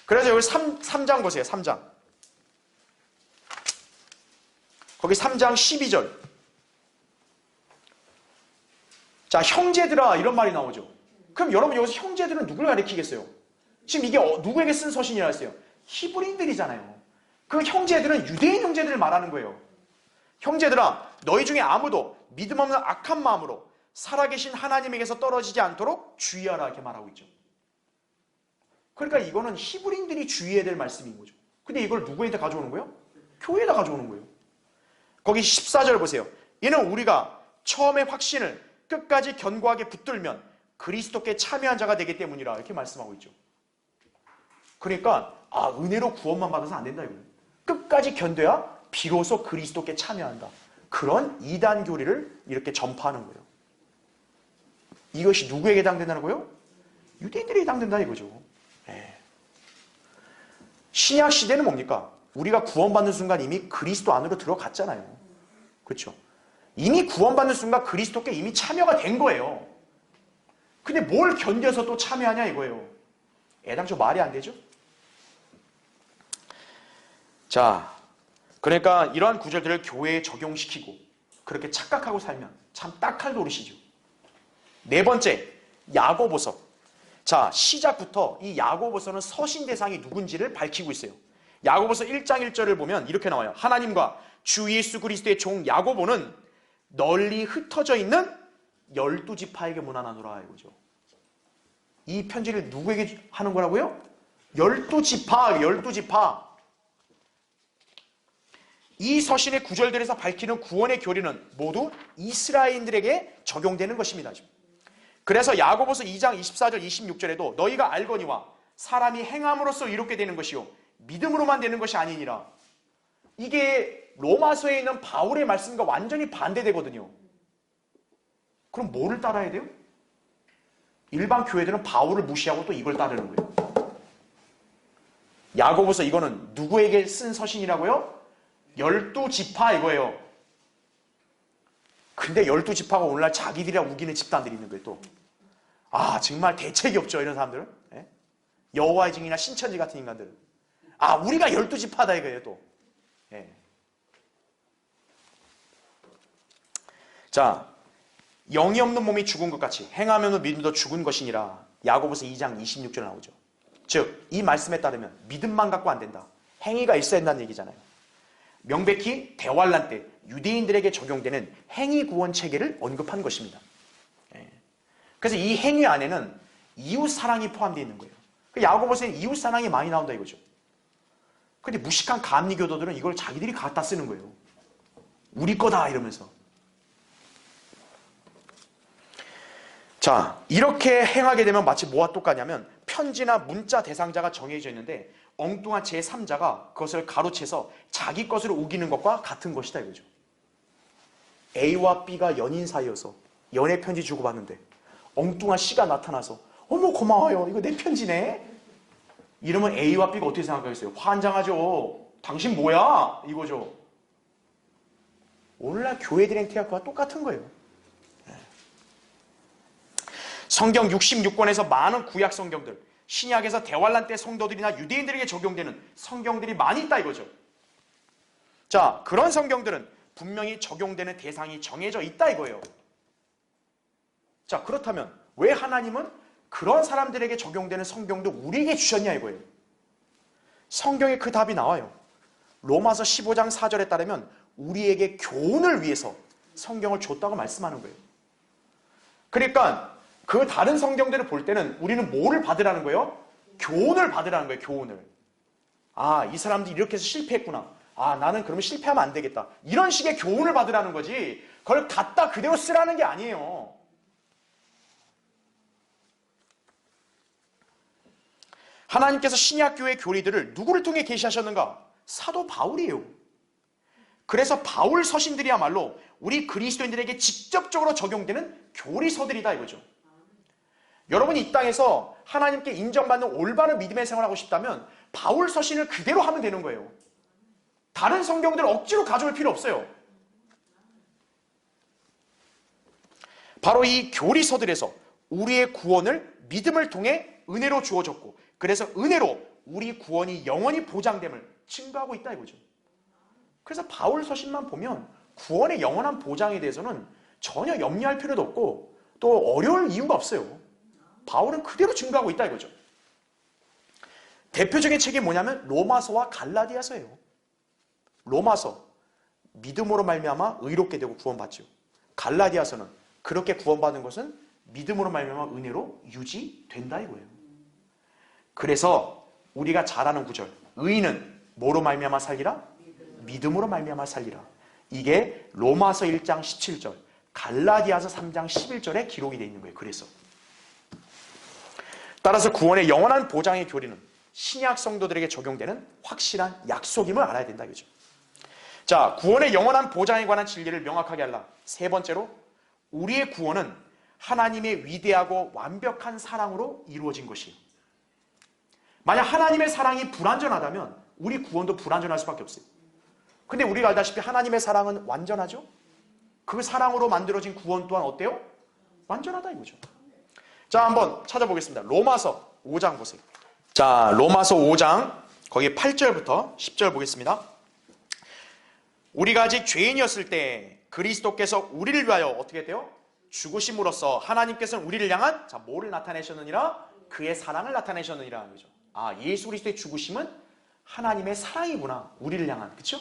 그래서 여기 3장 보세요. 3장. 거기 3장 12절. 자, 형제들아 이런 말이 나오죠. 그럼 여러분 여기서 형제들은 누굴 가리키겠어요? 지금 이게 누구에게 쓴 서신이라 했어요? 히브리인들이잖아요. 그 형제들은 유대인 형제들을 말하는 거예요. 형제들아, 너희 중에 아무도 믿음 없는 악한 마음으로 살아계신 하나님에게서 떨어지지 않도록 주의하라 이렇게 말하고 있죠. 그러니까 이거는 히브리인들이 주의해야 될 말씀인 거죠. 근데 이걸 누구한테 가져오는 거예요? 교회에다 가져오는 거예요. 거기 14절 보세요. 이는 우리가 처음에 확신을 끝까지 견고하게 붙들면 그리스도께 참여한 자가 되기 때문이라 이렇게 말씀하고 있죠. 그러니까 은혜로 구원만 받아서 안 된다 이거예요. 끝까지 견뎌야 비로소 그리스도께 참여한다. 그런 이단 교리를 이렇게 전파하는 거예요. 이것이 누구에게 해당된다는 거예요? 유대인들에게 해당된다 이거죠. 신약 시대는 뭡니까? 우리가 구원받는 순간 이미 그리스도 안으로 들어갔잖아요. 그렇죠? 이미 구원받는 순간 그리스도께 이미 참여가 된 거예요. 근데 뭘 견뎌서 또 참여하냐 이거예요. 애당초 말이 안 되죠? 자, 그러니까 이러한 구절들을 교회에 적용시키고 그렇게 착각하고 살면 참 딱할 노릇이죠. 네 번째, 야고보서. 자, 시작부터 이 야고보서는 서신 대상이 누군지를 밝히고 있어요. 야고보서 1장 1절을 보면 이렇게 나와요. 하나님과 주 예수 그리스도의 종 야고보는 널리 흩어져 있는 12지파에게 문안하노라 이거죠. 이 편지를 누구에게 하는 거라고요? 12지파, 12지파. 이 서신의 구절들에서 밝히는 구원의 교리는 모두 이스라엘인들에게 적용되는 것입니다. 그래서 야고보서 2장 24절 26절에도 너희가 알거니와 사람이 행함으로써 이롭게 되는 것이요 믿음으로만 되는 것이 아니니라. 이게 로마서에 있는 바울의 말씀과 완전히 반대되거든요. 그럼 뭐를 따라야 돼요? 일반 교회들은 바울을 무시하고 또 이걸 따르는 거예요. 야고보서 이거는 누구에게 쓴 서신이라고요? 12지파 이거예요. 근데 12지파가 오늘날 자기들이랑 우기는 집단들이 있는 거예요 또. 아 정말 대책이 없죠 이런 사람들은. 예? 여호와의 증인이나 신천지 같은 인간들은. 아 우리가 12지파다 이거예요 또. 예. 자 영이 없는 몸이 죽은 것 같이 행하면은 믿음도 죽은 것이니라. 야고보서 2장 26절 나오죠. 즉 이 말씀에 따르면 믿음만 갖고 안 된다. 행위가 있어야 된다는 얘기잖아요. 명백히 대환란 때 유대인들에게 적용되는 행위 구원 체계를 언급한 것입니다. 그래서 이 행위 안에는 이웃 사랑이 포함되어 있는 거예요. 야고보서에는 이웃 사랑이 많이 나온다 이거죠. 근데 무식한 감리교도들은 이걸 자기들이 갖다 쓰는 거예요. 우리 거다 이러면서. 자, 이렇게 행하게 되면 마치 뭐와 똑같냐면 편지나 문자 대상자가 정해져 있는데 엉뚱한 제3자가 그것을 가로채서 자기 것으로 우기는 것과 같은 것이다 이거죠. A와 B가 연인 사이여서 연애 편지 주고받는데 엉뚱한 C가 나타나서 어머 고마워요 이거 내 편지네 이러면 A와 B가 어떻게 생각하겠어요? 환장하죠. 당신 뭐야? 이거죠. 오늘날 교회들의 행태가 똑같은 거예요. 성경 66권에서 많은 구약 성경들, 신약에서 대환란 때 성도들이나 유대인들에게 적용되는 성경들이 많이 있다 이거죠. 자, 그런 성경들은 분명히 적용되는 대상이 정해져 있다 이거예요. 자, 그렇다면 왜 하나님은 그런 사람들에게 적용되는 성경도 우리에게 주셨냐 이거예요. 성경에 그 답이 나와요. 로마서 15장 4절에 따르면 우리에게 교훈을 위해서 성경을 줬다고 말씀하는 거예요. 그러니까 그 다른 성경들을 볼 때는 우리는 뭐를 받으라는 거예요? 교훈을 받으라는 거예요. 교훈을. 아, 이 사람들이 이렇게 해서 실패했구나. 아, 나는 그러면 실패하면 안 되겠다. 이런 식의 교훈을 받으라는 거지 그걸 갖다 그대로 쓰라는 게 아니에요. 하나님께서 신약교회 교리들을 누구를 통해 계시하셨는가? 사도 바울이에요. 그래서 바울 서신들이야말로 우리 그리스도인들에게 직접적으로 적용되는 교리서들이다 이거죠. 여러분이 이 땅에서 하나님께 인정받는 올바른 믿음의 생활을 하고 싶다면 바울 서신을 그대로 하면 되는 거예요. 다른 성경들을 억지로 가져올 필요 없어요. 바로 이 교리서들에서 우리의 구원을 믿음을 통해 은혜로 주어졌고 그래서 은혜로 우리 구원이 영원히 보장됨을 증거하고 있다 이거죠. 그래서 바울 서신만 보면 구원의 영원한 보장에 대해서는 전혀 염려할 필요도 없고 또 어려울 이유가 없어요. 바울은 그대로 증거하고 있다 이거죠. 대표적인 책이 뭐냐면 로마서와 갈라디아서예요. 로마서 믿음으로 말미암아 의롭게 되고 구원받죠. 갈라디아서는 그렇게 구원받은 것은 믿음으로 말미암아 은혜로 유지된다 이거예요. 그래서 우리가 잘 아는 구절 의인은 뭐로 말미암아 살리라? 믿음으로 말미암아 살리라. 이게 로마서 1장 17절 갈라디아서 3장 11절에 기록이 되어 있는 거예요. 그래서 따라서 구원의 영원한 보장의 교리는 신약 성도들에게 적용되는 확실한 약속임을 알아야 된다 이거죠. 자, 구원의 영원한 보장에 관한 진리를 명확하게 알라. 세 번째로 우리의 구원은 하나님의 위대하고 완벽한 사랑으로 이루어진 것이에요. 만약 하나님의 사랑이 불완전하다면 우리 구원도 불완전할 수밖에 없어요. 근데 우리가 알다시피 하나님의 사랑은 완전하죠? 그 사랑으로 만들어진 구원 또한 어때요? 완전하다 이거죠. 자, 한번 찾아보겠습니다. 로마서 5장 보세요. 자, 로마서 5장 거기 8절부터 10절 보겠습니다. 우리가 아직 죄인이었을 때 그리스도께서 우리를 위하여 어떻게 돼요? 죽으심으로써 하나님께서는 우리를 향한 자, 뭐를 나타내셨느니라? 그의 사랑을 나타내셨느니라. 그죠? 아, 예수 그리스도의 죽으심은 하나님의 사랑이구나. 우리를 향한. 그렇죠?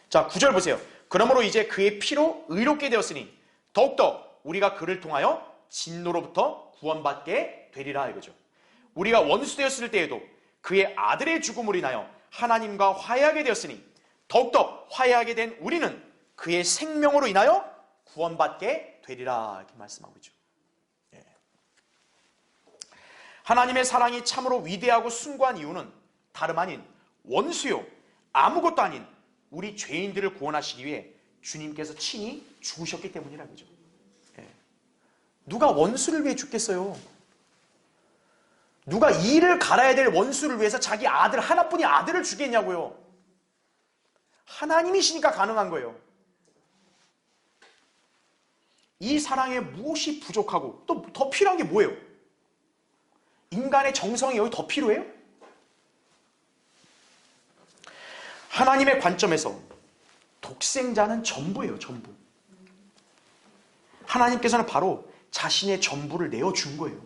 자, 9절 보세요. 그러므로 이제 그의 피로 의롭게 되었으니 더욱더 우리가 그를 통하여 진노로부터 구원받게 되리라 이거죠. 우리가 원수 되었을 때에도 그의 아들의 죽음으로 인하여 하나님과 화해하게 되었으니 더욱더 화해하게 된 우리는 그의 생명으로 인하여 구원받게 되리라 이렇게 말씀하고 있죠. 예. 하나님의 사랑이 참으로 위대하고 숭고한 이유는 다름 아닌 원수요 아무것도 아닌 우리 죄인들을 구원하시기 위해 주님께서 친히 죽으셨기 때문이라는 거죠. 예. 누가 원수를 위해 죽겠어요? 누가 이를 갈아야 될 원수를 위해서 자기 아들 하나뿐인 아들을 주겠냐고요. 하나님이시니까 가능한 거예요. 이 사랑에 무엇이 부족하고 또 더 필요한 게 뭐예요? 인간의 정성이 여기 더 필요해요? 하나님의 관점에서 독생자는 전부예요. 전부. 하나님께서는 바로 자신의 전부를 내어준 거예요.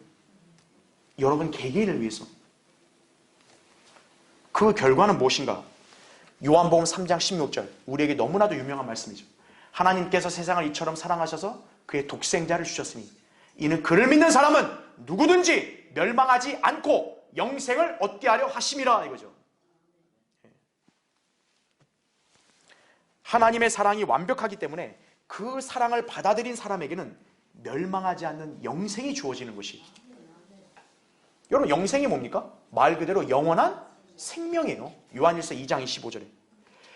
여러분 개개인을 위해서. 그 결과는 무엇인가? 요한복음 3장 16절 우리에게 너무나도 유명한 말씀이죠. 하나님께서 세상을 이처럼 사랑하셔서 그의 독생자를 주셨으니 이는 그를 믿는 사람은 누구든지 멸망하지 않고 영생을 얻게 하려 하심이라 이거죠. 하나님의 사랑이 완벽하기 때문에 그 사랑을 받아들인 사람에게는 멸망하지 않는 영생이 주어지는 것이. 여러분 영생이 뭡니까? 말 그대로 영원한 생명이에요. 요한일서 2장 25절에.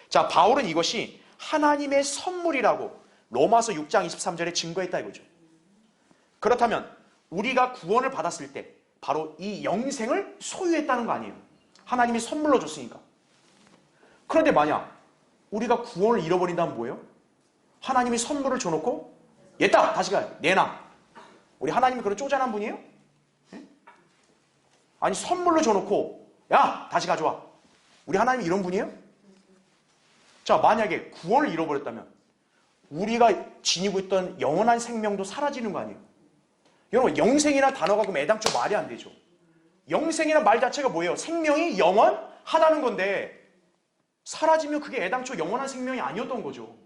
자, 바울은 이것이 하나님의 선물이라고 로마서 6장 23절에 증거했다 이거죠. 그렇다면 우리가 구원을 받았을 때 바로 이 영생을 소유했다는 거 아니에요. 하나님이 선물로 줬으니까. 그런데 만약 우리가 구원을 잃어버린다면 뭐예요? 하나님이 선물을 줘놓고 얘다 다시 가요. 내놔. 우리 하나님이 그런 쪼잔한 분이에요? 아니 선물로 줘놓고 야 다시 가져와. 우리 하나님이 이런 분이에요? 자, 만약에 구원을 잃어버렸다면 우리가 지니고 있던 영원한 생명도 사라지는 거 아니에요? 여러분 영생이라는 단어가 그럼 애당초 말이 안 되죠. 영생이라는 말 자체가 뭐예요? 생명이 영원하다는 건데 사라지면 그게 애당초 영원한 생명이 아니었던 거죠.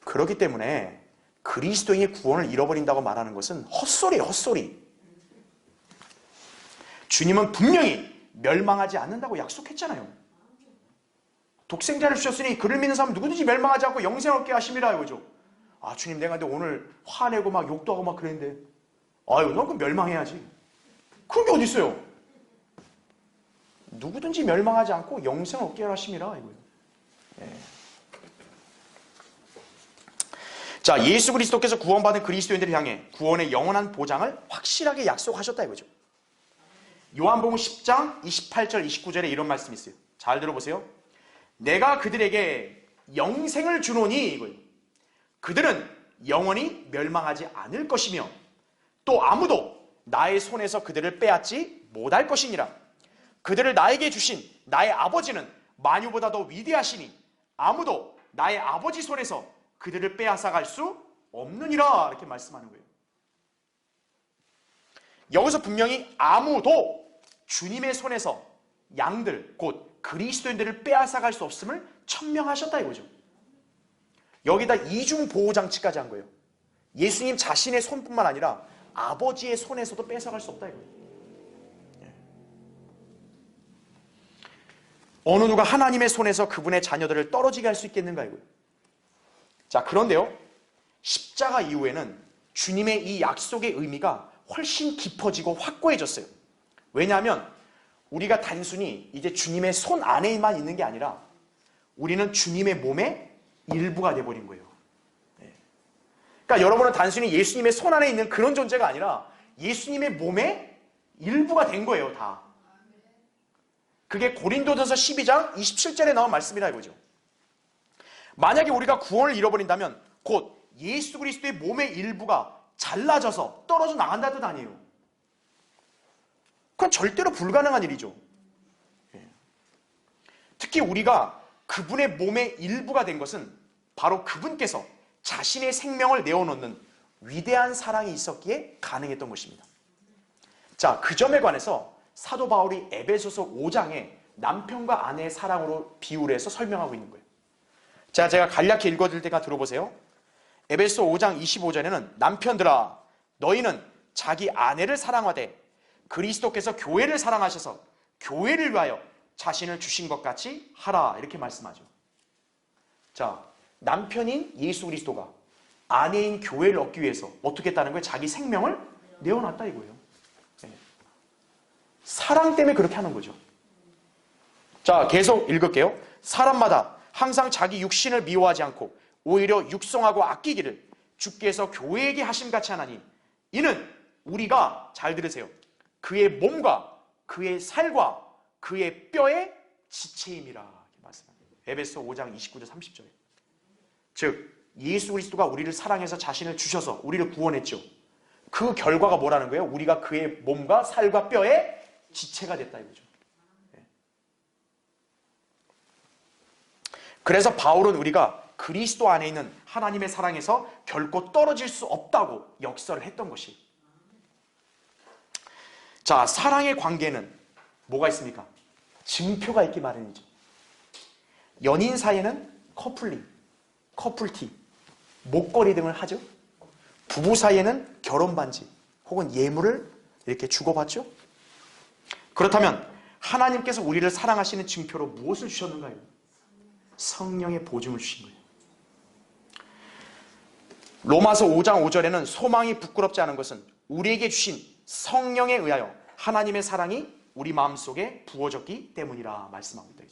그렇기 때문에 그리스도인의 구원을 잃어버린다고 말하는 것은 헛소리예요. 헛소리. 주님은 분명히 멸망하지 않는다고 약속했잖아요. 독생자를 주셨으니 그를 믿는 사람 누구든지 멸망하지 않고 영생을 얻게 하심이라 이거죠. 아 주님 내가 근데 오늘 화내고 막 욕도 하고 막 그랬는데 아유 너 그럼 멸망해야지. 그런 게 어디 있어요? 누구든지 멸망하지 않고 영생을 얻게 하심이라 이거예요. 예. 자, 예수 그리스도께서 구원받은 그리스도인들을 향해 구원의 영원한 보장을 확실하게 약속하셨다 이거죠. 요한복음 10장 28절 29절에 이런 말씀이 있어요. 잘 들어보세요. 내가 그들에게 영생을 주노니 이거예요. 그들은 영원히 멸망하지 않을 것이며 또 아무도 나의 손에서 그들을 빼앗지 못할 것이니라. 그들을 나에게 주신 나의 아버지는 만유보다 더 위대하시니 아무도 나의 아버지 손에서 그들을 빼앗아갈 수 없느니라 이렇게 말씀하는 거예요. 여기서 분명히 아무도 주님의 손에서 양들 곧 그리스도인들을 빼앗아갈 수 없음을 천명하셨다 이거죠. 여기다 이중보호장치까지 한 거예요. 예수님 자신의 손뿐만 아니라 아버지의 손에서도 뺏어갈 수 없다 이거예요. 어느 누가 하나님의 손에서 그분의 자녀들을 떨어지게 할 수 있겠는가 이거예요. 자, 그런데요. 십자가 이후에는 주님의 이 약속의 의미가 훨씬 깊어지고 확고해졌어요. 왜냐하면 우리가 단순히 이제 주님의 손 안에만 있는 게 아니라 우리는 주님의 몸의 일부가 돼버린 거예요. 그러니까 여러분은 단순히 예수님의 손 안에 있는 그런 존재가 아니라 예수님의 몸의 일부가 된 거예요. 다. 그게 고린도전서 12장 27절에 나온 말씀이라 이거죠. 만약에 우리가 구원을 잃어버린다면 곧 예수 그리스도의 몸의 일부가 잘라져서 떨어져 나간다는 뜻 아니에요. 그건 절대로 불가능한 일이죠. 특히 우리가 그분의 몸의 일부가 된 것은 바로 그분께서 자신의 생명을 내어놓는 위대한 사랑이 있었기에 가능했던 것입니다. 자, 그 점에 관해서 사도 바울이 에베소서 5장에 남편과 아내의 사랑으로 비유를 해서 설명하고 있는 거예요. 자, 제가 간략히 읽어드릴 테니까 들어보세요. 에베소 5장 25절에는 남편들아 너희는 자기 아내를 사랑하되 그리스도께서 교회를 사랑하셔서 교회를 위하여 자신을 주신 것 같이 하라 이렇게 말씀하죠. 자, 남편인 예수 그리스도가 아내인 교회를 얻기 위해서 어떻게 했다는 거예요? 자기 생명을 내어놨다 이거예요. 네. 사랑 때문에 그렇게 하는 거죠. 자, 계속 읽을게요. 사람마다 항상 자기 육신을 미워하지 않고 오히려 육성하고 아끼기를 주께서 교회에게 하심같이 하나니 이는 우리가, 잘 들으세요, 그의 몸과 그의 살과 그의 뼈의 지체임이라 이렇게 말씀합니다. 에베소 5장 29절 30절에. 즉 예수 그리스도가 우리를 사랑해서 자신을 주셔서 우리를 구원했죠. 그 결과가 뭐라는 거예요? 우리가 그의 몸과 살과 뼈의 지체가 됐다 이거죠. 그래서 바울은 우리가 그리스도 안에 있는 하나님의 사랑에서 결코 떨어질 수 없다고 역설을 했던 것이. 자, 사랑의 관계는 뭐가 있습니까? 증표가 있기 마련이죠. 연인 사이에는 커플링, 커플티, 목걸이 등을 하죠. 부부 사이에는 결혼반지 혹은 예물을 이렇게 주고받죠. 그렇다면 하나님께서 우리를 사랑하시는 증표로 무엇을 주셨는가요? 성령의 보증을 주신 거예요. 로마서 5장 5절에는 소망이 부끄럽지 않은 것은 우리에게 주신 성령에 의하여 하나님의 사랑이 우리 마음속에 부어졌기 때문이라 말씀하고 있다.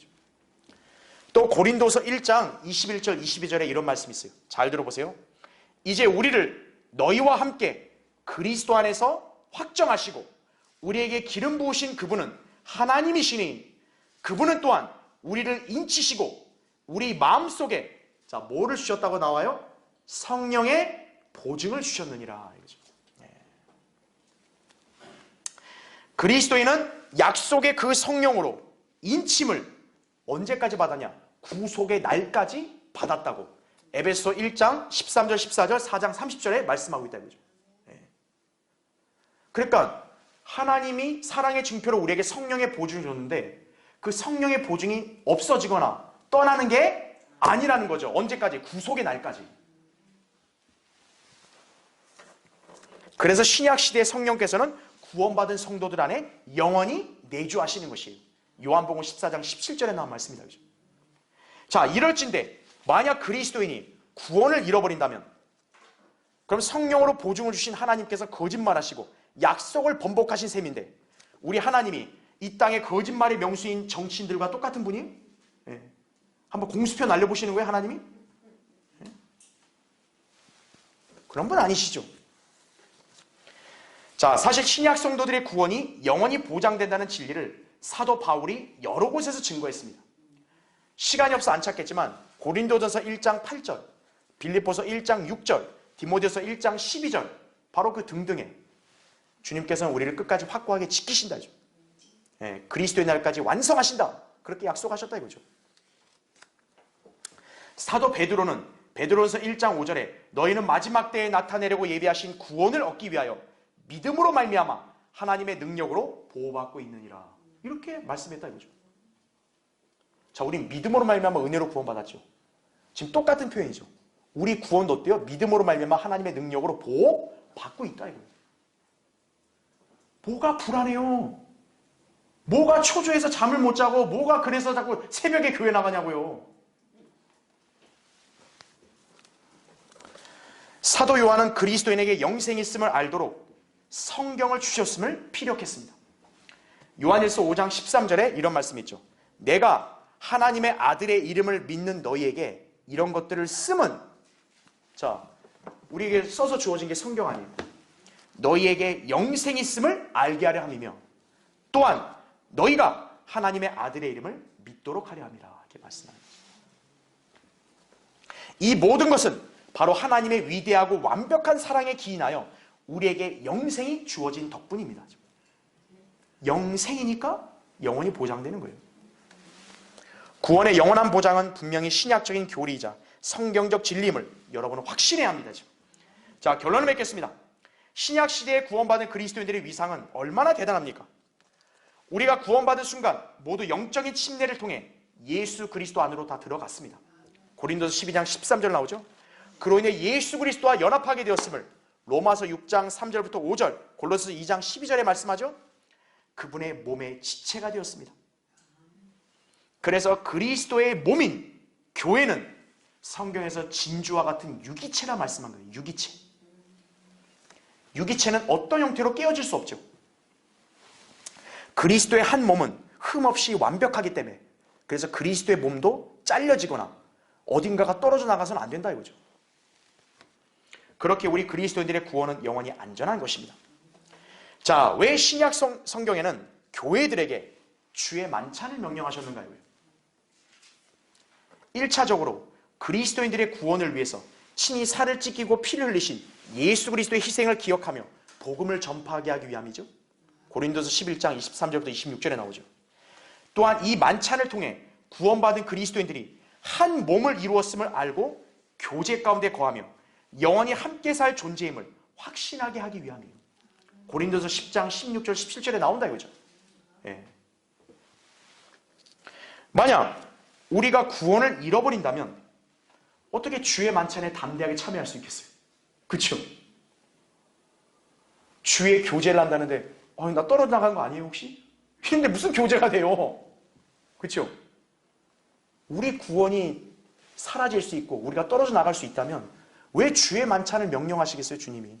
또 고린도서 1장 21절 22절에 이런 말씀이 있어요. 잘 들어보세요. 이제 우리를 너희와 함께 그리스도 안에서 확정하시고 우리에게 기름 부으신 그분은 하나님이시니 그분은 또한 우리를 인치시고 우리 마음속에 자 뭐를 주셨다고 나와요? 성령의 보증을 주셨느니라. 네. 그리스도인은 약속의 그 성령으로 인침을 언제까지 받았냐? 구속의 날까지 받았다고 에베소 1장 13절 14절 4장 30절에 말씀하고 있다 이거죠. 네. 그러니까 하나님이 사랑의 증표로 우리에게 성령의 보증을 줬는데 그 성령의 보증이 없어지거나 떠나는 게 아니라는 거죠. 언제까지? 구속의 날까지. 그래서 신약시대의 성령께서는 구원받은 성도들 안에 영원히 내주하시는 것이에요. 요한복음 14장 17절에 나온 말씀이다. 그죠? 자, 이럴진데 만약 그리스도인이 구원을 잃어버린다면 그럼 성령으로 보증을 주신 하나님께서 거짓말하시고 약속을 번복하신 셈인데 우리 하나님이 이 땅의 거짓말의 명수인 정치인들과 똑같은 분이에요? 네. 한번 공수표 날려보시는 거예요, 하나님이? 네. 그런 분 아니시죠? 자, 사실 신약 성도들의 구원이 영원히 보장된다는 진리를 사도 바울이 여러 곳에서 증거했습니다. 시간이 없어 안 찾겠지만 고린도전서 1장 8절, 빌립보서 1장 6절, 디모데서 1장 12절 바로 그 등등에 주님께서는 우리를 끝까지 확고하게 지키신다. 예, 그리스도의 날까지 완성하신다. 그렇게 약속하셨다 이거죠. 사도 베드로는 베드로전서 1장 5절에 너희는 마지막 때에 나타내려고 예비하신 구원을 얻기 위하여 믿음으로 말미암아 하나님의 능력으로 보호받고 있느니라. 이렇게 말씀했다 이거죠. 자, 우린 믿음으로 말미암아 은혜로 구원받았죠. 지금 똑같은 표현이죠. 우리 구원도 어때요? 믿음으로 말미암아 하나님의 능력으로 보호받고 있다 이거예요. 뭐가 불안해요? 뭐가 초조해서 잠을 못 자고 뭐가 그래서 자꾸 새벽에 교회 나가냐고요. 사도 요한은 그리스도인에게 영생이 있음을 알도록 성경을 주셨음을 피력했습니다. 요한일서 5장 13절에 이런 말씀이 있죠. 내가 하나님의 아들의 이름을 믿는 너희에게 이런 것들을 쓰면, 자, 우리에게 써서 주어진 게 성경 아니에요. 너희에게 영생이 있음을 알게 하려 함이며 또한 너희가 하나님의 아들의 이름을 믿도록 하려 함이라. 이렇게 말씀합니다. 이 모든 것은 바로 하나님의 위대하고 완벽한 사랑에 기인하여 우리에게 영생이 주어진 덕분입니다. 영생이니까 영원히 보장되는 거예요. 구원의 영원한 보장은 분명히 신약적인 교리이자 성경적 진리임을 여러분은 확신해야 합니다. 자, 결론을 맺겠습니다. 신약 시대에 구원받은 그리스도인들의 위상은 얼마나 대단합니까? 우리가 구원받은 순간 모두 영적인 침례를 통해 예수 그리스도 안으로 다 들어갔습니다. 고린도서 12장 13절 나오죠. 그로 인해 예수 그리스도와 연합하게 되었음을 로마서 6장 3절부터 5절, 골로새 2장 12절에 말씀하죠. 그분의 몸의 지체가 되었습니다. 그래서 그리스도의 몸인 교회는 성경에서 진주와 같은 유기체라 말씀한 거예요. 유기체. 유기체는 어떤 형태로 깨어질 수 없죠. 그리스도의 한 몸은 흠없이 완벽하기 때문에, 그래서 그리스도의 몸도 잘려지거나 어딘가가 떨어져 나가서는 안 된다 이거죠. 그렇게 우리 그리스도인들의 구원은 영원히 안전한 것입니다. 자, 왜 신약 성경에는 교회들에게 주의 만찬을 명령하셨는가요? 1차적으로 그리스도인들의 구원을 위해서 친히 살을 찢기고 피를 흘리신 예수 그리스도의 희생을 기억하며 복음을 전파하게 하기 위함이죠. 고린도서 11장 23절부터 26절에 나오죠. 또한 이 만찬을 통해 구원받은 그리스도인들이 한 몸을 이루었음을 알고 교제 가운데 거하며 영원히 함께 살 존재임을 확신하게 하기 위함이에요. 고린도서 10장 16절 17절에 나온다 이거죠. 예. 만약 우리가 구원을 잃어버린다면 어떻게 주의 만찬에 담대하게 참여할 수 있겠어요? 그렇죠? 주의 교제를 한다는데 나 떨어져 나간 거 아니에요 혹시? 근데 무슨 교제가 돼요? 그렇죠? 우리 구원이 사라질 수 있고 우리가 떨어져 나갈 수 있다면 왜 주의 만찬을 명령하시겠어요, 주님이?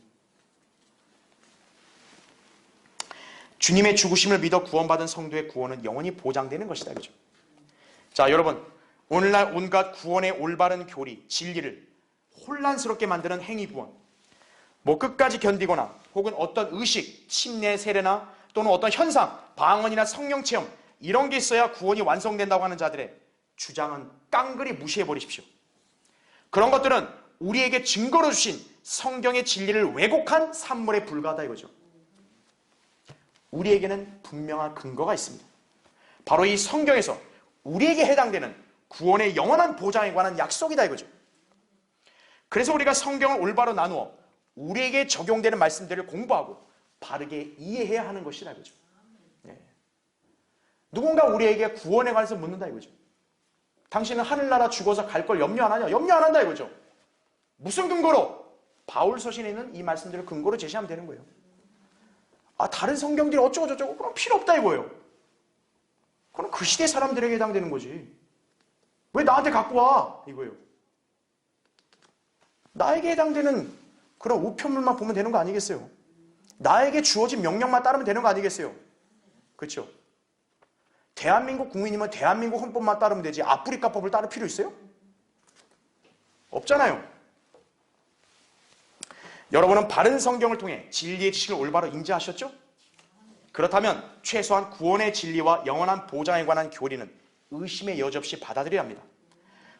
주님의 죽으심을 믿어 구원받은 성도의 구원은 영원히 보장되는 것이다, 그죠? 자, 여러분, 오늘날 온갖 구원의 올바른 교리, 진리를 혼란스럽게 만드는 행위구원, 끝까지 견디거나 혹은 어떤 의식, 침례, 세례나 또는 어떤 현상, 방언이나 성령체험 이런 게 있어야 구원이 완성된다고 하는 자들의 주장은 깡그리 무시해버리십시오. 그런 것들은 우리에게 증거로 주신 성경의 진리를 왜곡한 산물에 불과하다 이거죠. 우리에게는 분명한 근거가 있습니다. 바로 이 성경에서 우리에게 해당되는 구원의 영원한 보장에 관한 약속이다 이거죠. 그래서 우리가 성경을 올바로 나누어 우리에게 적용되는 말씀들을 공부하고 바르게 이해해야 하는 것이다 이거죠. 네. 누군가 우리에게 구원에 관해서 묻는다 이거죠. 당신은 하늘나라 죽어서 갈 걸 염려 안 하냐? 염려 안 한다 이거죠. 무슨 근거로? 바울 서신에 있는 이 말씀들을 근거로 제시하면 되는 거예요. 다른 성경들이 어쩌고 저쩌고 그럼 필요 없다 이거예요. 그럼 그 시대 사람들에게 해당되는 거지. 왜 나한테 갖고 와? 이거예요. 나에게 해당되는 그런 우편물만 보면 되는 거 아니겠어요? 나에게 주어진 명령만 따르면 되는 거 아니겠어요? 그렇죠? 대한민국 국민이면 대한민국 헌법만 따르면 되지 아프리카법을 따를 필요 있어요? 없잖아요. 여러분은 바른 성경을 통해 진리의 지식을 올바로 인지하셨죠? 그렇다면 최소한 구원의 진리와 영원한 보장에 관한 교리는 의심의 여지 없이 받아들여야 합니다.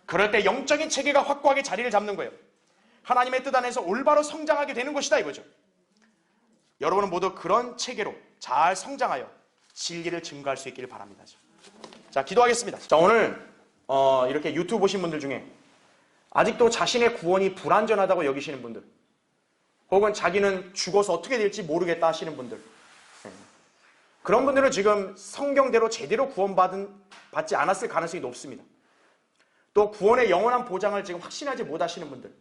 그럴 때 영적인 체계가 확고하게 자리를 잡는 거예요. 하나님의 뜻 안에서 올바로 성장하게 되는 것이다 이거죠. 여러분은 모두 그런 체계로 잘 성장하여 진리를 증거할 수 있기를 바랍니다. 자, 기도하겠습니다. 자, 오늘 이렇게 유튜브 보신 분들 중에 아직도 자신의 구원이 불완전하다고 여기시는 분들, 혹은 자기는 죽어서 어떻게 될지 모르겠다 하시는 분들, 그런 분들은 지금 성경대로 제대로 구원받지 않았을 가능성이 높습니다. 또 구원의 영원한 보장을 지금 확신하지 못하시는 분들,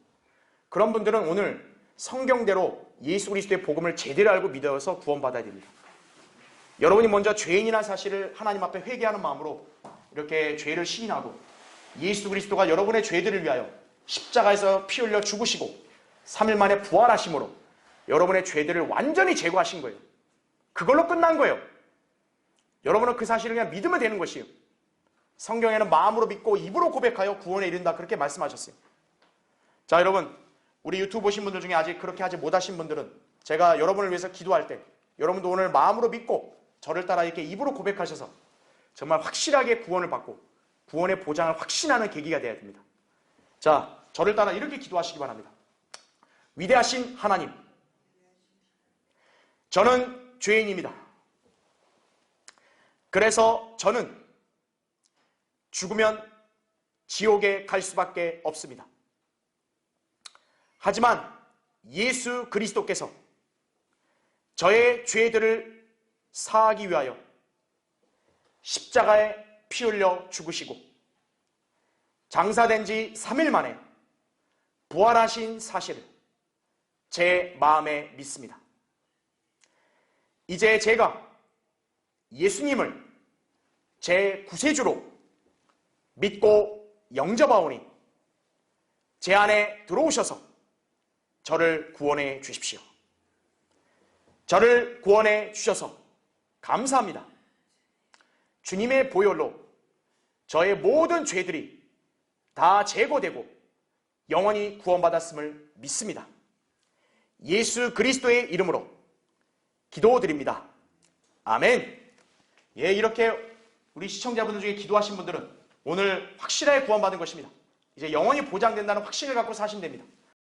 그런 분들은 오늘 성경대로 예수 그리스도의 복음을 제대로 알고 믿어서 구원받아야 됩니다. 여러분이 먼저 죄인이라는 사실을 하나님 앞에 회개하는 마음으로 이렇게 죄를 시인하고 예수 그리스도가 여러분의 죄들을 위하여 십자가에서 피 흘려 죽으시고 3일 만에 부활하심으로 여러분의 죄들을 완전히 제거하신 거예요. 그걸로 끝난 거예요. 여러분은 그 사실을 그냥 믿으면 되는 것이에요. 성경에는 마음으로 믿고 입으로 고백하여 구원에 이른다 그렇게 말씀하셨어요. 자, 여러분, 우리 유튜브 보신 분들 중에 아직 그렇게 하지 못하신 분들은 제가 여러분을 위해서 기도할 때 여러분도 오늘 마음으로 믿고 저를 따라 이렇게 입으로 고백하셔서 정말 확실하게 구원을 받고 구원의 보장을 확신하는 계기가 되어야 됩니다. 자, 저를 따라 이렇게 기도하시기 바랍니다. 위대하신 하나님, 저는 죄인입니다. 그래서 저는 죽으면 지옥에 갈 수밖에 없습니다. 하지만 예수 그리스도께서 저의 죄들을 사하기 위하여 십자가에 피 흘려 죽으시고 장사된 지 3일 만에 부활하신 사실을 제 마음에 믿습니다. 이제 제가 예수님을 제 구세주로 믿고 영접하오니 제 안에 들어오셔서 저를 구원해 주십시오. 저를 구원해 주셔서 감사합니다. 주님의 보혈로 저의 모든 죄들이 다 제거되고 영원히 구원받았음을 믿습니다. 예수 그리스도의 이름으로 기도드립니다. 아멘. 예, 이렇게 우리 시청자분들 중에 기도하신 분들은 오늘 확실하게 구원받은 것입니다. 이제 영원히 보장된다는 확신을 갖고 사시면 됩니다.